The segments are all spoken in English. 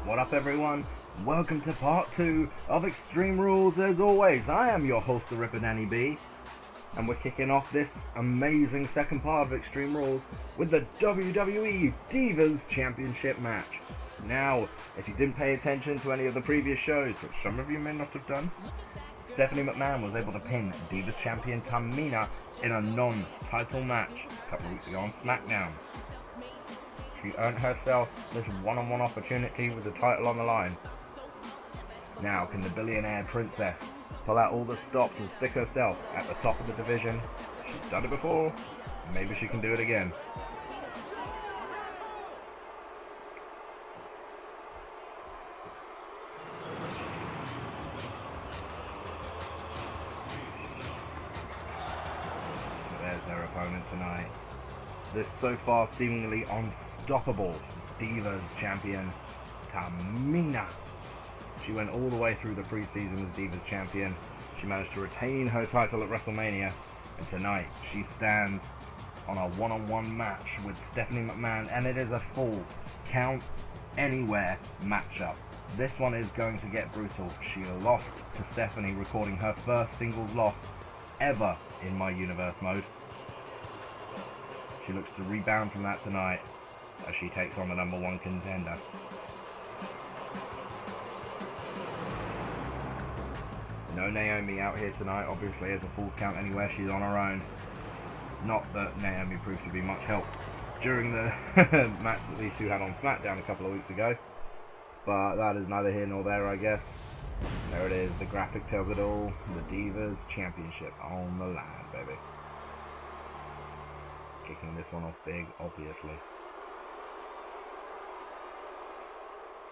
What up everyone? Welcome to part 2 of Extreme Rules. As always, I am your host, the Ripper Danny B, and we're kicking off this amazing second part of Extreme Rules with the WWE Divas Championship match. Now, if you didn't pay attention to any of the previous shows, which some of you may not have done, Stephanie McMahon was able to pin Divas Champion Tamina in a non-title match a couple of weeks ago on SmackDown. She earned herself this one-on-one opportunity with the title on the line. Now, can the billionaire princess pull out all the stops and stick herself at the top of the division? She's done it before, maybe she can do it again. There's their opponent tonight. This so far seemingly unstoppable Divas champion, Tamina. She went all the way through the preseason as Divas champion. She managed to retain her title at WrestleMania, and tonight she stands on a one-on-one match with Stephanie McMahon, and it is a Falls Count Anywhere matchup. This one is going to get brutal. She lost to Stephanie, recording her first singles loss ever in My Universe mode. She looks to rebound from that tonight as she takes on the #1 contender. No Naomi out here tonight, obviously, as a Falls Count Anywhere. She's on her own. Not that Naomi proved to be much help during the match that these two had on SmackDown a couple of weeks ago. But that is neither here nor there, I guess. There it is, the graphic tells it all. The Divas Championship on the line, baby. Kicking this one off big, obviously.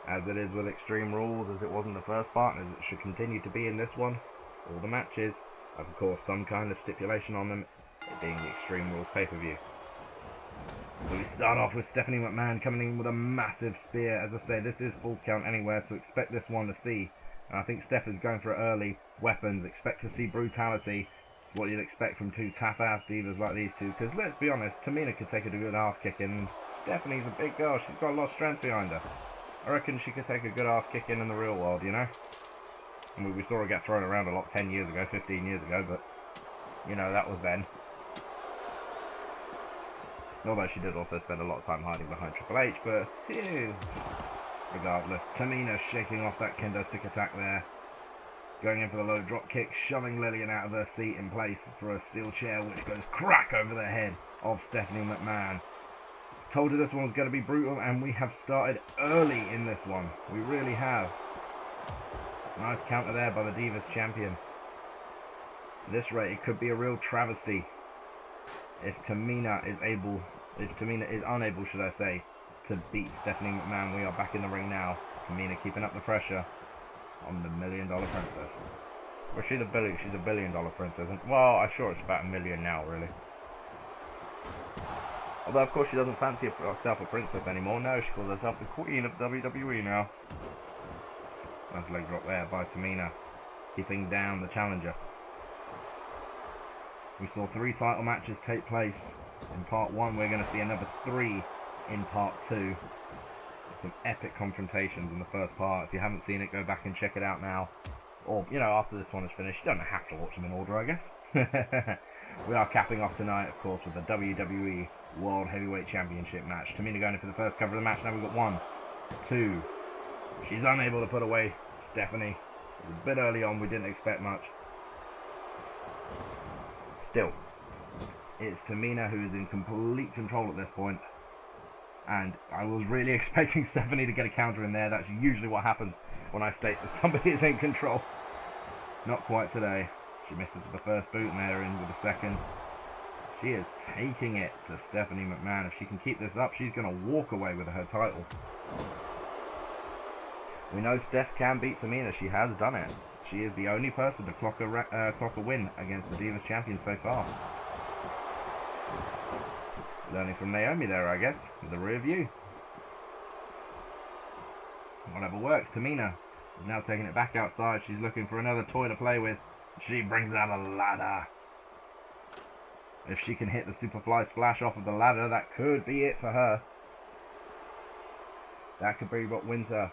As it is with Extreme Rules, as it was in the first part, and as it should continue to be in this one, all the matches have, of course, some kind of stipulation on them, it being the Extreme Rules pay-per-view. So we start off with Stephanie McMahon coming in with a massive spear. As I say, this is Falls Count Anywhere, so expect this one to see. And I think Steph is going for early weapons. Expect to see brutality. What you'd expect from two tough-ass divas like these two, because let's be honest, Tamina could take a good ass kicking. Stephanie's a big girl, she's got a lot of strength behind her. I reckon she could take a good ass kicking in the real world, you know? I mean, we saw her get thrown around a lot 10 years ago, 15 years ago, but, you know, that was then. Although she did also spend a lot of time hiding behind Triple H, but, phew. Regardless, Tamina shaking off that kendo stick attack there. Going in for the low drop kick, shoving Lillian out of her seat in place for a steel chair, which goes crack over the head of Stephanie McMahon. Told you this one was going to be brutal, and we have started early in this one. We really have. Nice counter there by the Divas champion. At this rate, it could be a real travesty if Tamina is unable, should I say, to beat Stephanie McMahon. We are back in the ring now. Tamina keeping up the pressure on the $1 Million Princess. Well, she's a $1 billion princess. Well, I'm sure it's about $1 million now, really. Although, of course, she doesn't fancy herself a princess anymore. No, she calls herself the Queen of WWE now. Nice leg drop there by Tamina, keeping down the challenger. We saw 3 title matches take place in part 1. We're going to see another 3 in part 2. Some epic confrontations in the first part. If you haven't seen it, go back and check it out now. Or, you know, after this one is finished. You don't have to watch them in order, I guess. We are capping off tonight, of course, with the WWE World Heavyweight Championship match. Tamina going in for the first cover of the match. Now we've got 1, 2. She's unable to put away Stephanie. It was a bit early on. We didn't expect much. Still, it's Tamina who is in complete control at this point. And I was really expecting Stephanie to get a counter in there. That's usually what happens when I state that somebody is in control. Not quite today. She misses with the first boot and they're in with the second. She is taking it to Stephanie McMahon. If she can keep this up, she's going to walk away with her title. We know Steph can beat Tamina. She has done it. She is the only person to clock a win against the Divas champion so far. Learning from Naomi there, I guess, with the rear view. Whatever works. Tamina is now taking it back outside. She's looking for another toy to play with. She brings out a ladder. If she can hit the Superfly Splash off of the ladder, that could be it for her. That could be what wins her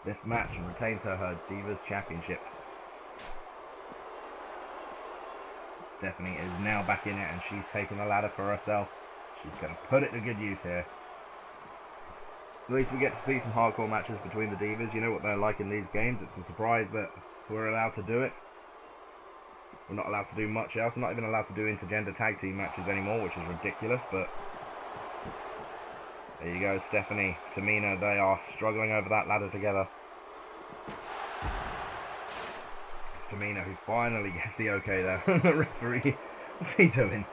this match and retains her Divas Championship. Stephanie is now back in it and she's taken the ladder for herself. She's going to put it to good use here. At least we get to see some hardcore matches between the Divas. You know what they're like in these games. It's a surprise that we're allowed to do it. We're not allowed to do much else. We're not even allowed to do intergender tag team matches anymore, which is ridiculous, but there you go, Stephanie, Tamina, they are struggling over that ladder together. It's Tamina who finally gets the okay there. The referee, what's he doing?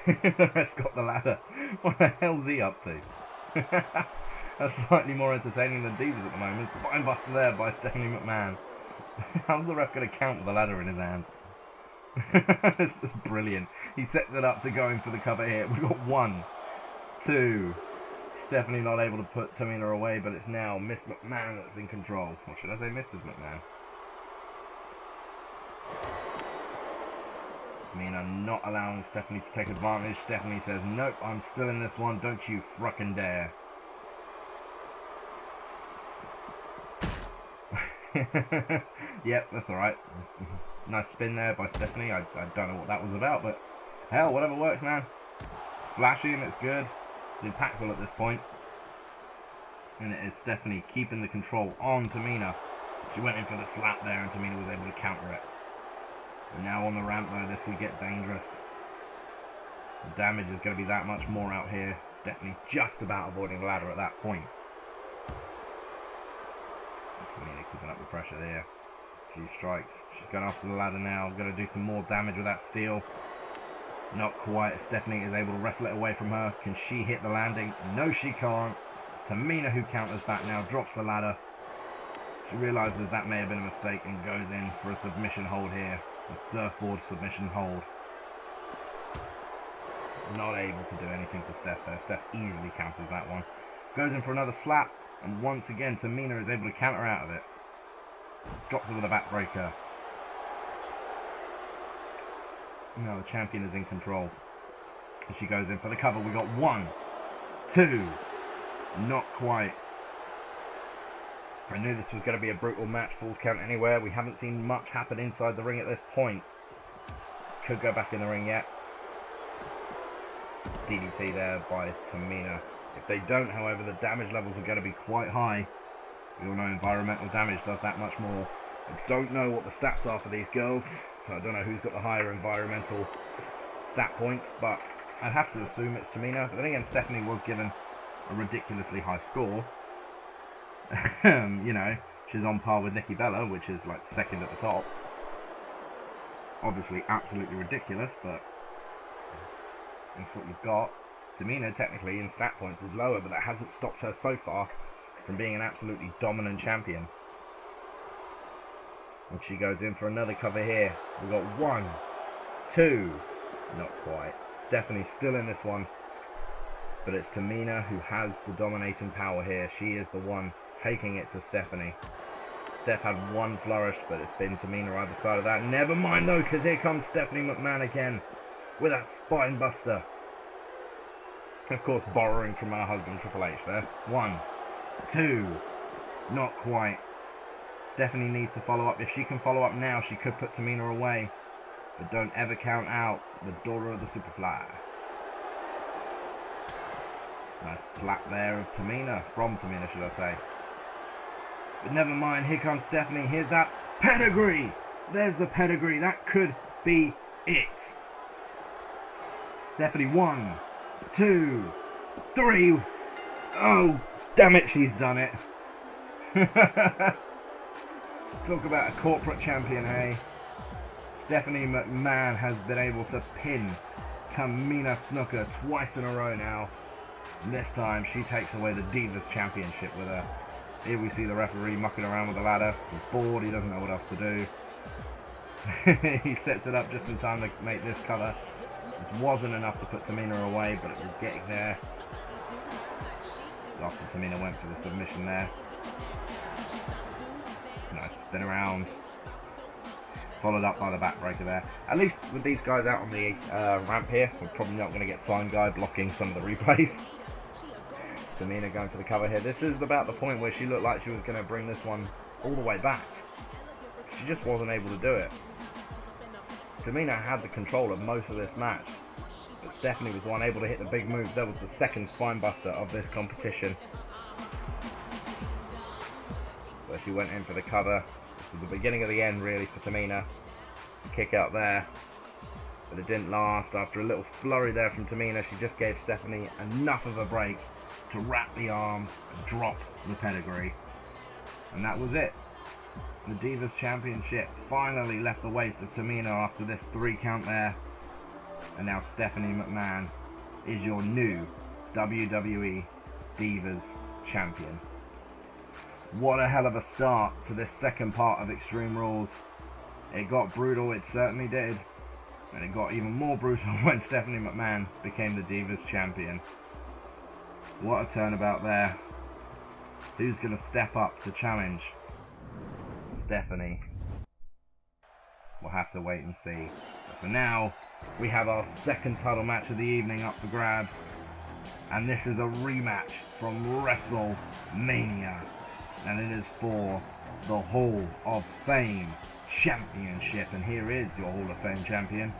The ref's got the ladder. What the hell's he up to? That's slightly more entertaining than Divas at the moment. Spinebuster there by Stephanie McMahon. How's the ref going to count with the ladder in his hands? This is brilliant. He sets it up to going for the cover here. We've got 1, 2. Stephanie not able to put Tamina away, but it's now Miss McMahon that's in control. Or should I say Mrs. McMahon? Tamina not allowing Stephanie to take advantage. Stephanie says, nope, I'm still in this one. Don't you frickin' dare. Yep, that's alright. Nice spin there by Stephanie. I don't know what that was about, but hell, whatever works, man. Flashy and it's good. It's impactful at this point. And it is Stephanie keeping the control on Tamina. She went in for the slap there and Tamina was able to counter it. And now on the ramp though, this could get dangerous. The damage is going to be that much more out here. Stephanie just about avoiding the ladder at that point. Tamina keeping up the pressure there. A few strikes. She's going after the ladder now. Going to do some more damage with that steel. Not quite. Stephanie is able to wrestle it away from her. Can she hit the landing? No, she can't. It's Tamina who counters back now. Drops the ladder. She realizes that may have been a mistake and goes in for a submission hold here. A surfboard submission hold. Not able to do anything to Steph there. Steph easily counters that one. Goes in for another slap. And once again, Tamina is able to counter out of it. Drops her with a backbreaker. Now the champion is in control. And she goes in for the cover. We got 1, 2. Not quite. I knew this was going to be a brutal match. Falls count anywhere. We haven't seen much happen inside the ring at this point. Could go back in the ring yet. DDT there by Tamina. If they don't, however, the damage levels are going to be quite high. We all know environmental damage does that much more. I don't know what the stats are for these girls, so I don't know who's got the higher environmental stat points, but I'd have to assume it's Tamina. But then again, Stephanie was given a ridiculously high score. You know, she's on par with Nikki Bella, which is like second at the top. Obviously absolutely ridiculous, but that's what you've got. Tamina, technically, in stat points is lower, but that hasn't stopped her so far from being an absolutely dominant champion. And she goes in for another cover here. We've got 1, 2. Not quite. Stephanie's still in this one. But it's Tamina who has the dominating power here. She is the one taking it to Stephanie. Steph had 1 flourish, but it's been Tamina either side of that. Never mind though, because here comes Stephanie McMahon again with that spine buster. Of course, borrowing from our husband Triple H there. 1, 2. Not quite. Stephanie needs to follow up. If she can follow up now, she could put Tamina away. But don't ever count out the daughter of the Superfly. Nice slap there of Tamina. From Tamina, should I say. But never mind. Here comes Stephanie. Here's that pedigree. There's the pedigree. That could be it. Stephanie 1, 2, 3. Oh, damn it, she's done it. Talk about a corporate champion, hey? Stephanie McMahon has been able to pin Tamina Snuka twice in a row now. And this time she takes away the Divas Championship with her. Here we see the referee mucking around with the ladder. He's bored, he doesn't know what else to do. He sets it up just in time to make this cover. This wasn't enough to put Tamina away, but it was getting there. After Tamina went for the submission there. Nice spin around. Followed up by the backbreaker there. At least with these guys out on the ramp here, we're probably not going to get Sign Guy blocking some of the replays. Tamina going for the cover here. This is about the point where she looked like she was going to bring this one all the way back. She just wasn't able to do it. Tamina had the control of most of this match, but Stephanie was the one able to hit the big move. That was the second spine buster of this competition. So she went in for the cover. This is the beginning of the end really for Tamina. The kick out there, but it didn't last. After a little flurry there from Tamina, she just gave Stephanie enough of a break to wrap the arms and drop the pedigree. And that was it. The Divas Championship finally left the waist of Tamina after this 3 count there. And now Stephanie McMahon is your new WWE Divas Champion. What a hell of a start to this second part of Extreme Rules. It got brutal, it certainly did. And it got even more brutal when Stephanie McMahon became the Divas Champion. What a turnabout there. Who's going to step up to challenge Stephanie? We'll have to wait and see. But for now, we have our second title match of the evening up for grabs. And this is a rematch from WrestleMania. And it is for the Hall of Fame Championship. And here is your Hall of Fame champion.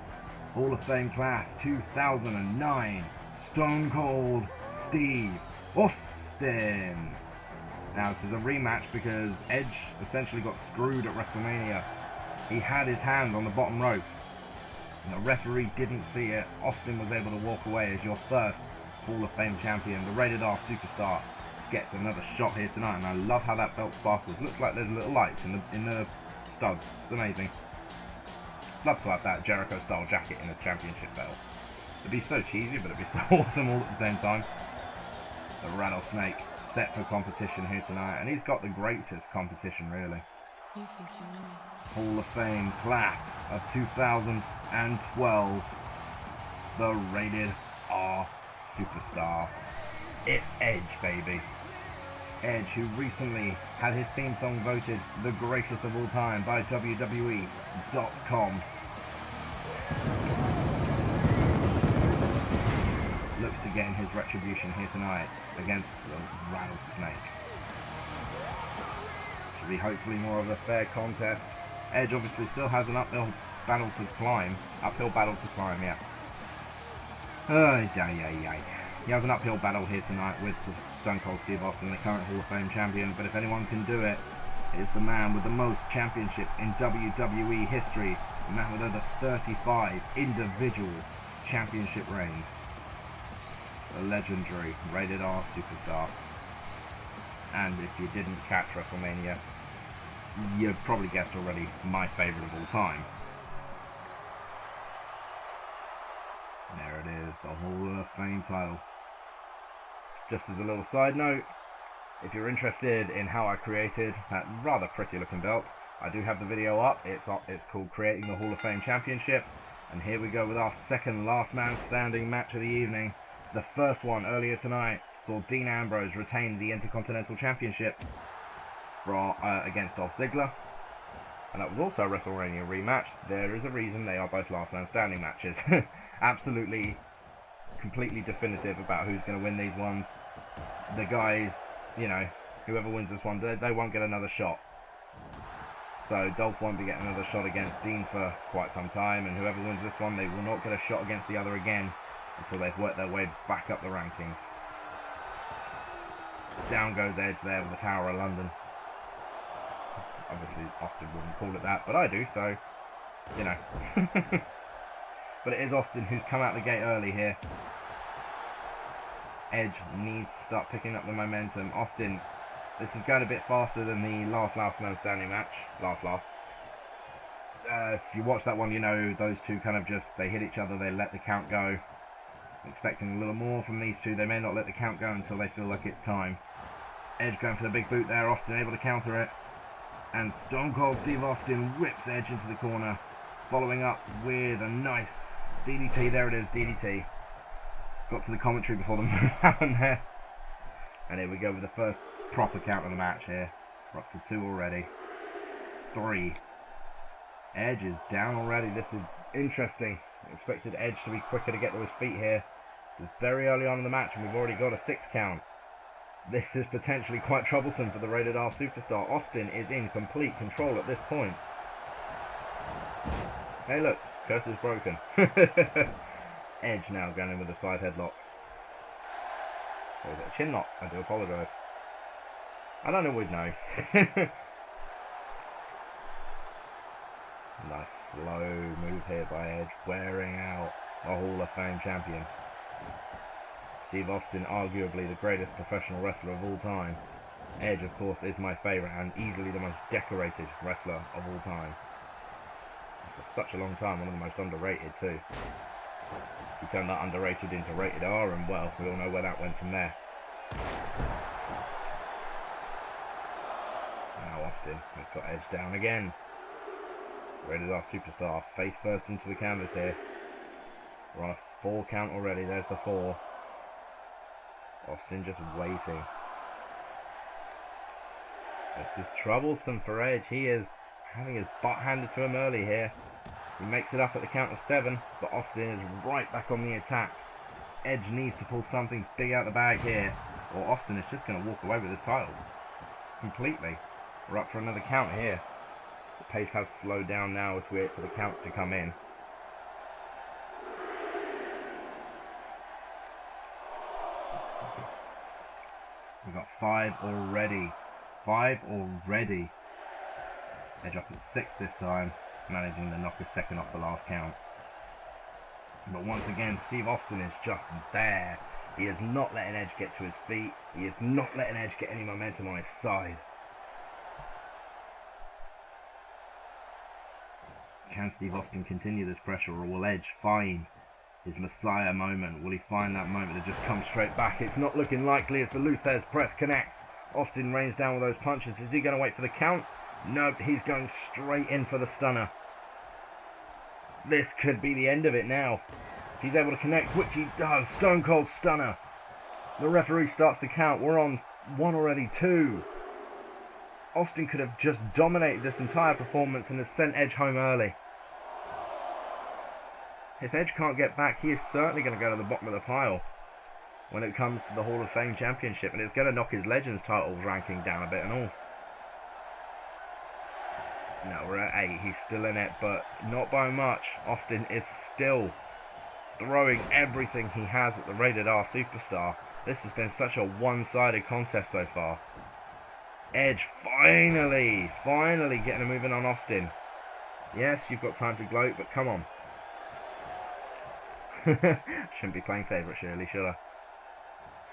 Hall of Fame class 2009. Stone Cold Steve Austin. Now this is a rematch because Edge essentially got screwed at WrestleMania. He had his hand on the bottom rope. And the referee didn't see it. Austin was able to walk away as your first Hall of Fame champion. The Rated R Superstar gets another shot here tonight, and I love how that belt sparkles. Looks like there's little lights in the studs. It's amazing. Love to have that Jericho style jacket in a championship belt. It'd be so cheesy, but it'd be so awesome all at the same time. The Rattlesnake set for competition here tonight, and he's got the greatest competition really. You think you know me? Hall of Fame class of 2012, the Rated R Superstar. It's Edge, baby. Edge, who recently had his theme song voted the greatest of all time by WWE.com. Looks to gain his retribution here tonight against the Rattlesnake. Should be hopefully more of a fair contest. Edge obviously still has an uphill battle to climb. Yeah. He has an uphill battle here tonight with Stone Cold Steve Austin, the current Hall of Fame champion. But if anyone can do it, it's the man with the most championships in WWE history. The man with over 35 individual championship reigns. The legendary Rated R Superstar. And if you didn't catch WrestleMania, you've probably guessed already, my favourite of all time. There it is, the Hall of Fame title. Just as a little side note, if you're interested in how I created that rather pretty looking belt, I do have the video up. It's called Creating the Hall of Fame Championship. And here we go with our second last man standing match of the evening. The first one earlier tonight saw Dean Ambrose retain the Intercontinental Championship against Dolph Ziggler. And that was also a WrestleMania rematch. There is a reason they are both last man standing matches. Absolutely, completely definitive about who's going to win these ones. The guys, you know, whoever wins this one, they won't get another shot. So Dolph won't be getting another shot against Dean for quite some time, and whoever wins this one, they will not get a shot against the other again until they've worked their way back up the rankings. Down goes Edge there with the Tower of London. Obviously Austin wouldn't call it that, but I do, so, you know. But it is Austin who's come out the gate early here. Edge needs to start picking up the momentum. Austin, this is going a bit faster than the last man standing match. If you watch that one, you know those two kind of just, they hit each other, they let the count go. I'm expecting a little more from these two. They may not let the count go until they feel like it's time. Edge going for the big boot there. Austin able to counter it. And Stone Cold Steve Austin whips Edge into the corner, following up with a nice DDT. There it is, DDT. Got to the commentary before the move happened there. And here we go with the first proper count of the match here. We're up to 2 already. 3. Edge is down already. This is interesting. I expected Edge to be quicker to get to his feet here. This is very early on in the match, and we've already got a 6 count. This is potentially quite troublesome for the Rated R Superstar. Austin is in complete control at this point. Hey look, curse is broken. Edge now going in with a side headlock. Or is it a chin lock? I do apologise. I don't always know. Nice slow move here by Edge, wearing out a Hall of Fame champion. Steve Austin, arguably the greatest professional wrestler of all time. Edge, of course, is my favourite and easily the most decorated wrestler of all time. For such a long time, one of the most underrated too. He turned that underrated into Rated R, and well, we all know where that went from there. Now Austin has got Edge down again. Rated R Superstar, face first into the canvas here. We're on a 4 count already, there's the 4. Austin just waiting. This is troublesome for Edge. He is having his butt handed to him early here. He makes it up at the count of 7, but Austin is right back on the attack. Edge needs to pull something big out of the bag here, or Austin is just going to walk away with his title. Completely. We're up for another count here. The pace has slowed down now as we wait for the counts to come in. We've got 5 already. 5 already. Edge up at 6 this time, managing to knock his second off the last count. But once again, Steve Austin is just there. He is not letting Edge get to his feet. He is not letting Edge get any momentum on his side. Can Steve Austin continue this pressure, or will Edge find his Messiah moment? Will he find that moment to just come straight back? It's not looking likely as the Lou Thesz press connects. Austin rains down with those punches. Is he going to wait for the count? Nope, he's going straight in for the stunner. This could be the end of it now. If he's able to connect, which he does. Stone Cold Stunner. The referee starts the count. We're on 1 already, 2. Austin could have just dominated this entire performance and has sent Edge home early. If Edge can't get back, he is certainly going to go to the bottom of the pile when it comes to the Hall of Fame Championship, and it's going to knock his Legends titles ranking down a bit and all. No, we're at 8. He's still in it, but not by much. Austin is still throwing everything he has at the Rated R Superstar. This has been such a one-sided contest so far. Edge finally getting a move in on Austin. Yes, you've got time to gloat, but come on. Shouldn't be playing favourite, surely, should I?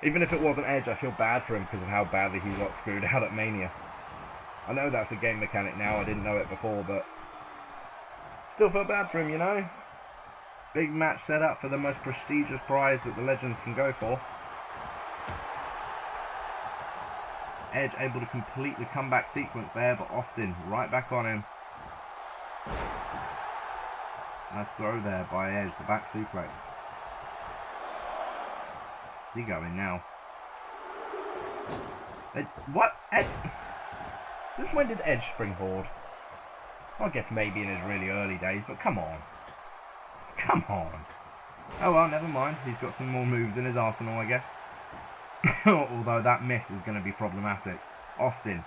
Even if it wasn't Edge, I feel bad for him because of how badly he got screwed out at Mania. I know that's a game mechanic now, I didn't know it before, but still feel bad for him, you know? Big match set up for the most prestigious prize that the Legends can go for. Edge able to complete the comeback sequence there, but Austin right back on him. Nice throw there by Edge, the back suplex. Is he going now? Edge, what? Edge? Since when did Edge springboard? Well, I guess maybe in his really early days, but come on. Come on. Oh well, never mind. He's got some more moves in his arsenal, I guess. Although that miss is going to be problematic. Austin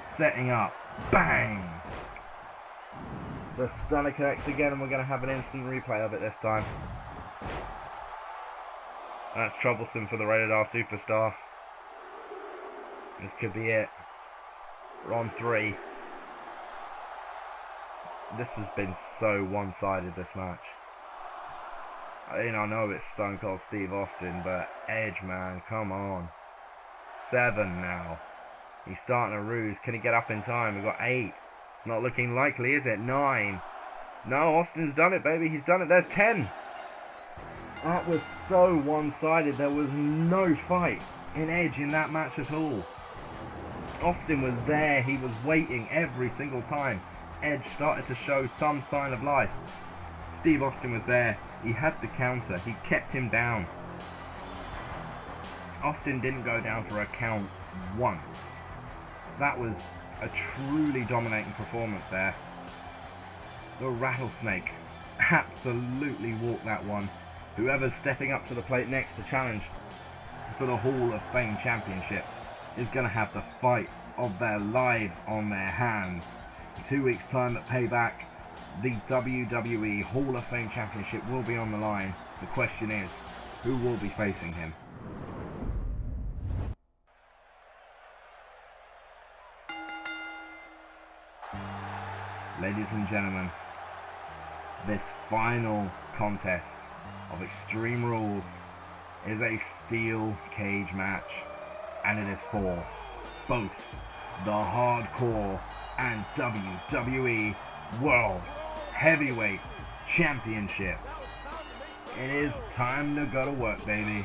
setting up. Bang! The stunner connects again, and we're going to have an instant replay of it this time. That's troublesome for the Rated R Superstar. This could be it. We're on 3. This has been so one-sided, this match. I mean, I know it's Stone Cold Steve Austin, but Edge, man, come on. 7 now. He's starting to ruse. Can he get up in time? We've got 8. It's not looking likely, is it? 9. No, Austin's done it, baby. He's done it. There's 10. That was so one-sided. There was no fight in Edge in that match at all. Austin was there. He was waiting every single time Edge started to show some sign of life. Steve Austin was there. He had the counter. He kept him down. Austin didn't go down for a count once. That was a truly dominating performance there. The Rattlesnake absolutely walked that one. Whoever's stepping up to the plate next to challenge for the Hall of Fame Championship is going to have the fight of their lives on their hands. In 2 weeks' time at Payback, the WWE Hall of Fame Championship will be on the line. The question is, who will be facing him? Ladies and gentlemen, this final contest of Extreme Rules is a steel cage match, and it is for both the Hardcore and WWE World Heavyweight Championships. It is time to go to work, baby.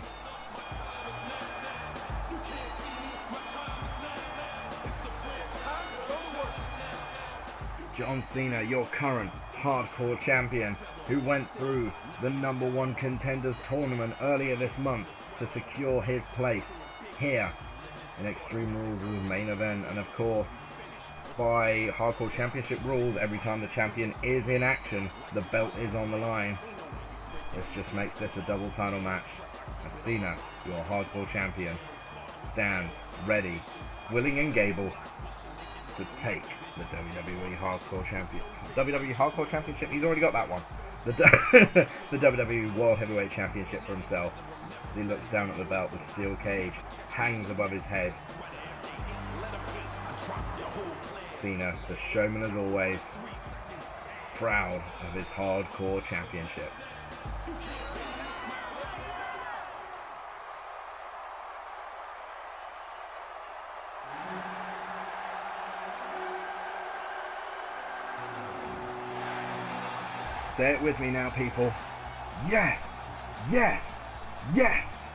John Cena, your current Hardcore Champion, who went through the #1 Contenders Tournament earlier this month to secure his place here in Extreme Rules' main event. And of course, by Hardcore Championship rules, every time the champion is in action, the belt is on the line. This just makes this a double title match, as Cena, your Hardcore Champion, stands ready, willing and able to take the WWE Hardcore Champion. WWE Hardcore Championship, he's already got that one. The WWE World Heavyweight Championship for himself. As he looks down at the belt, the steel cage hangs above his head. Cena, the showman as always, proud of his Hardcore Championship. Say it with me now, people. Yes! Yes! Yes!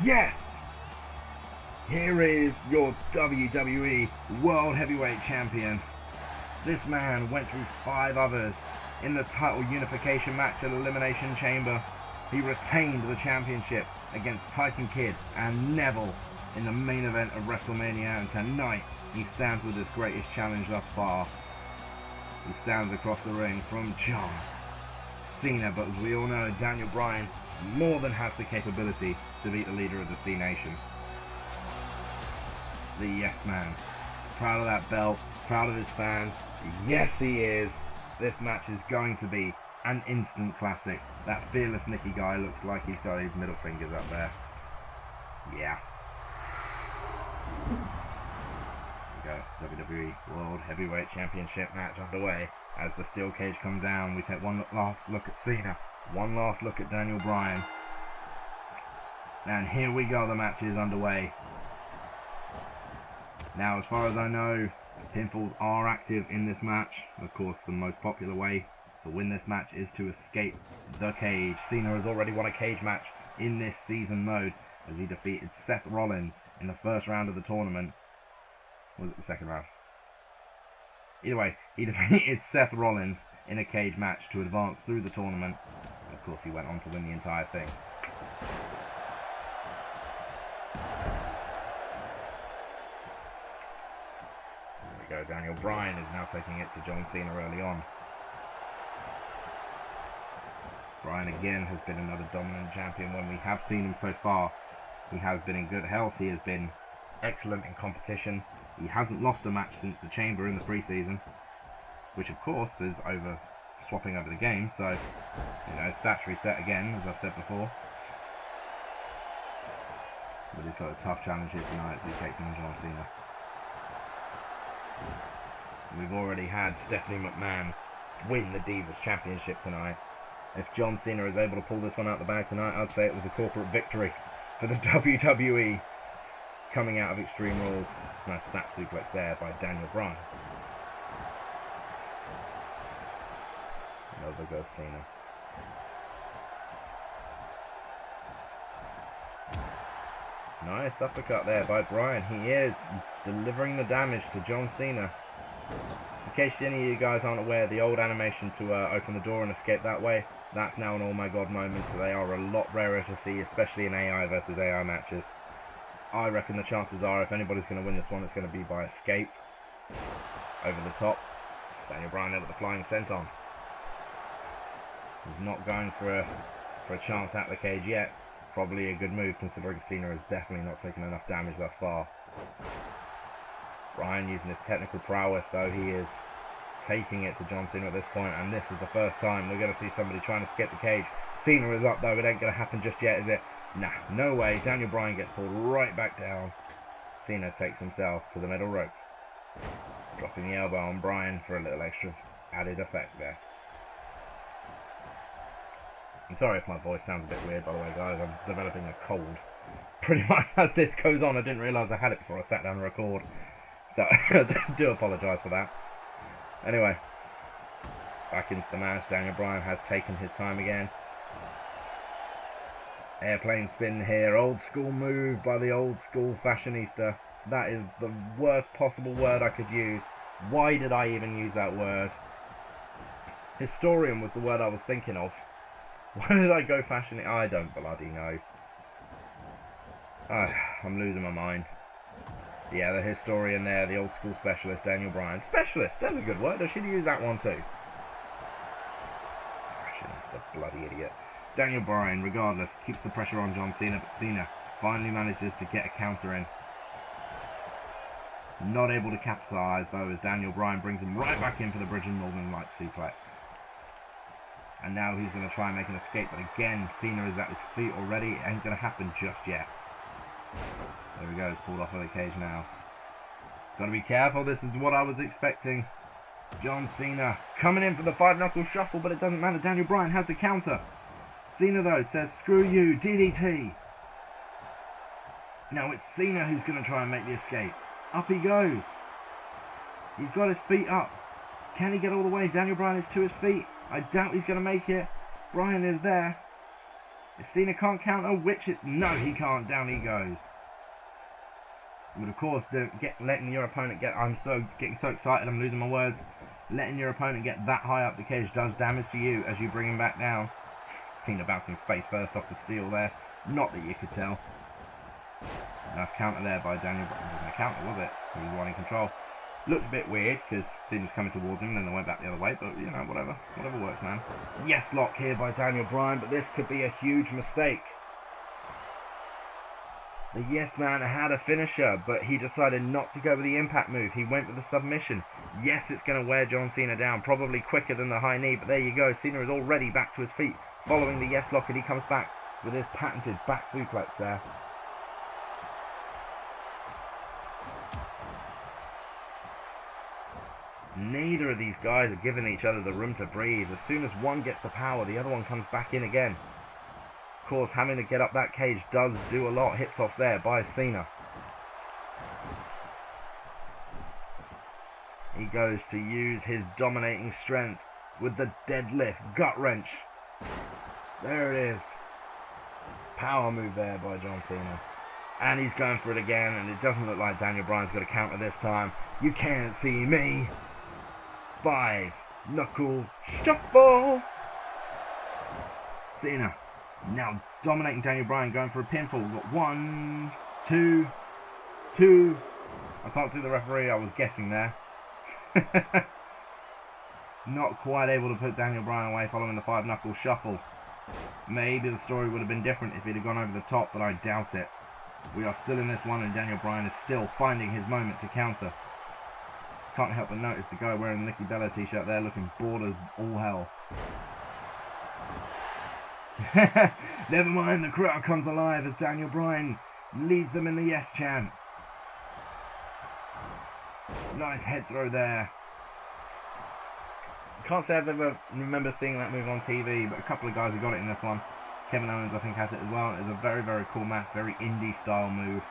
Yes! Here is your WWE World Heavyweight Champion. This man went through 5 others in the title unification match at Elimination Chamber. He retained the championship against Tyson Kidd and Neville in the main event of WrestleMania, and tonight he stands with his greatest challenge thus far. He stands across the ring from John Cena, but as we all know, Daniel Bryan more than has the capability to beat the leader of the C Nation. The Yes Man. Proud of that belt, proud of his fans. Yes, he is. This match is going to be an instant classic. That Fearless Nicky guy looks like he's got his middle fingers up there. Yeah. Here we go. WWE World Heavyweight Championship match underway. As the steel cage comes down, we take one last look at Cena, one last look at Daniel Bryan. And here we go, the match is underway. Now, as far as I know, pinfalls are active in this match. Of course, the most popular way to win this match is to escape the cage. Cena has already won a cage match in this season mode, as he defeated Seth Rollins in the first round of the tournament. Or was it the second round? Either way, he defeated Seth Rollins in a cage match to advance through the tournament. And of course, he went on to win the entire thing. There we go. Daniel Bryan is now taking it to John Cena early on. Bryan again has been another dominant champion when we have seen him so far. He has been in good health. He has been excellent in competition. He hasn't lost a match since the Chamber in the preseason, which of course is swapping over the game, so, you know, stats reset again, as I've said before. But he's got a tough challenge here tonight as he takes on John Cena. We've already had Stephanie McMahon win the Divas Championship tonight. If John Cena is able to pull this one out the bag tonight, I'd say it was a corporate victory for the WWE. Coming out of Extreme Rules. Nice snap suplex there by Daniel Bryan. And over goes Cena. Nice uppercut there by Bryan. He is delivering the damage to John Cena. In case any of you guys aren't aware, the old animation to open the door and escape that way, that's now an oh my god moment, so they are a lot rarer to see, especially in AI versus AI matches. I reckon the chances are, if anybody's going to win this one, it's going to be by escape. Over the top. Daniel Bryan there with the flying senton. He's not going for a chance at the cage yet. Probably a good move considering Cena has definitely not taken enough damage thus far. Bryan using his technical prowess though, he is taking it to John Cena at this point, and this is the first time we're going to see somebody trying to skip the cage. Cena is up though, it ain't going to happen just yet, is it? Nah, no way. Daniel Bryan gets pulled right back down. Cena takes himself to the middle rope, dropping the elbow on Bryan for a little extra added effect there. I'm sorry if my voice sounds a bit weird, by the way, guys. I'm developing a cold. Pretty much as this goes on, I didn't realise I had it before I sat down to record. So, I do apologise for that. Anyway, back into the match. Daniel Bryan has taken his time again. Airplane spin here. Old school move by the old school fashionista. That is the worst possible word I could use. Why did I even use that word? Historian was the word I was thinking of. Why did I go fashionista? I don't bloody know. I'm losing my mind. Yeah, the historian there, the old school specialist, Daniel Bryan. Specialist, that's a good word. I should use that one too. Fashionista, bloody idiot. Daniel Bryan, regardless, keeps the pressure on John Cena, but Cena finally manages to get a counter in. Not able to capitalise though, as Daniel Bryan brings him right back in for the Bridge and Northern Light suplex. And now he's going to try and make an escape, but again, Cena is at his feet already. It ain't going to happen just yet. There we go, it's pulled off of the cage now. Got to be careful, this is what I was expecting. John Cena coming in for the 5-knuckle shuffle, but it doesn't matter. Daniel Bryan has the counter. Cena, though, says, screw you, DDT. Now it's Cena who's going to try and make the escape. Up he goes. He's got his feet up. Can he get all the way? Daniel Bryan is to his feet. I doubt he's going to make it. Bryan is there. If Cena can't counter, no, he can't. Down he goes. But of course, letting your opponent get... getting so excited, I'm losing my words. Letting your opponent get that high up the cage does damage to you as you bring him back down. Cena bouncing face first off the steel there. Not that you could tell. Nice counter there by Daniel Bryan. It wasn't a counter, was it? He was running control. Looked a bit weird because Cena's coming towards him and then they went back the other way, but you know, whatever. Whatever works, man. Yes lock here by Daniel Bryan, but this could be a huge mistake. The yes man had a finisher, but he decided not to go with the impact move. He went with the submission. Yes, it's going to wear John Cena down, probably quicker than the high knee, but there you go. Cena is already back to his feet following the yes lock, and he comes back with his patented back suplex there. Neither of these guys are giving each other the room to breathe. As soon as one gets the power, the other one comes back in again. Of course, having to get up that cage does do a lot. Hip toss there by Cena. He goes to use his dominating strength with the deadlift gut wrench. There it is. Power move there by John Cena. And he's going for it again, and it doesn't look like Daniel Bryan's got a counter this time. You can't see me. 5-knuckle shuffle. Cena now dominating Daniel Bryan, going for a pinfall. We've got 1, 2, 2. I can't see the referee, I was guessing there. Not quite able to put Daniel Bryan away following the 5-knuckle shuffle. Maybe the story would have been different if he'd have gone over the top, but I doubt it. We are still in this one, and Daniel Bryan is still finding his moment to counter. Can't help but notice the guy wearing the Nikki Bella t-shirt there looking bored as all hell. Never mind, the crowd comes alive as Daniel Bryan leads them in the yes chant. Nice head throw there. Can't say I've ever remember seeing that move on TV, but a couple of guys have got it in this one. Kevin Owens, I think, has it as well. It's a very, very cool match, very indie style move.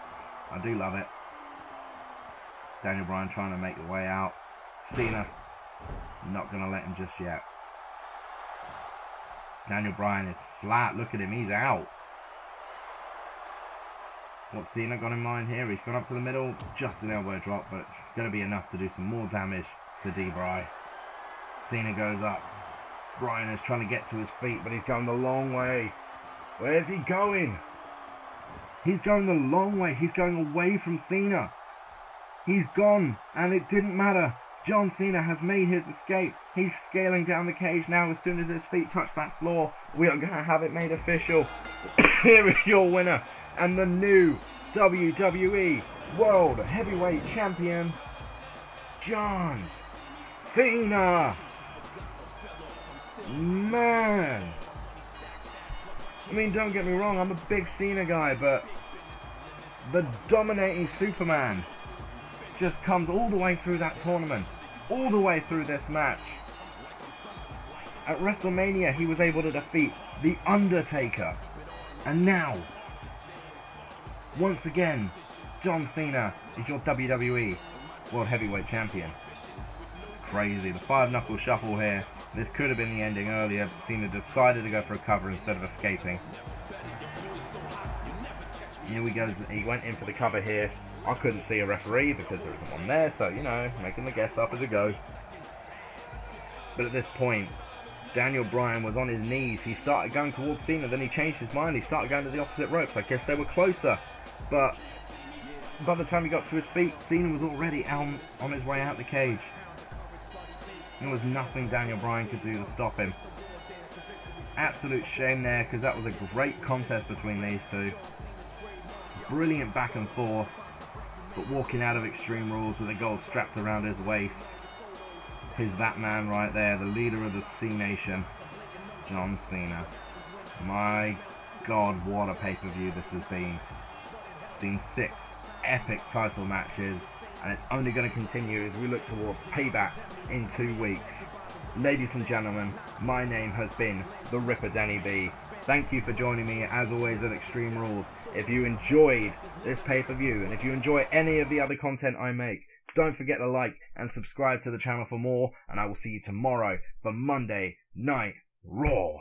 I do love it. Daniel Bryan trying to make the way out. Cena not going to let him just yet. Daniel Bryan is flat. Look at him, he's out. What's Cena got in mind here? He's gone up to the middle, just an elbow drop, but going to be enough to do some more damage to D-Bry. Cena goes up. Bryan is trying to get to his feet, but he's going the long way. Where's he going? He's going the long way. He's going away from Cena. He's gone, and it didn't matter. John Cena has made his escape. He's scaling down the cage now. As soon as his feet touch that floor, we are going to have it made official. here is your winner and the new WWE World Heavyweight Champion, John Cena. Man, I mean, don't get me wrong, I'm a big Cena guy, but the dominating Superman just comes all the way through that tournament, all the way through this match. At WrestleMania, he was able to defeat The Undertaker. And now, once again, John Cena is your WWE World Heavyweight Champion. It's crazy. The 5-knuckle shuffle here. This could have been the ending earlier, but Cena decided to go for a cover instead of escaping. Here we go. He went in for the cover here. I couldn't see a referee because there isn't one there, so, you know, making the guess up as I go. But at this point, Daniel Bryan was on his knees. He started going towards Cena, then he changed his mind. He started going to the opposite ropes. I guess they were closer. But by the time he got to his feet, Cena was already on his way out the cage. There was nothing Daniel Bryan could do to stop him. Absolute shame there, because that was a great contest between these two. Brilliant back and forth. But walking out of Extreme Rules with a gold strapped around his waist. He's that man right there, the leader of the C Nation, John Cena. My God, what a pay-per-view this has been. Seen 6 epic title matches, and it's only going to continue as we look towards Payback in 2 weeks. Ladies and gentlemen, my name has been The Ripper Danny B. Thank you for joining me, as always, at Extreme Rules. If you enjoyed this pay-per-view, and if you enjoy any of the other content I make, don't forget to like and subscribe to the channel for more, and I will see you tomorrow for Monday Night Raw.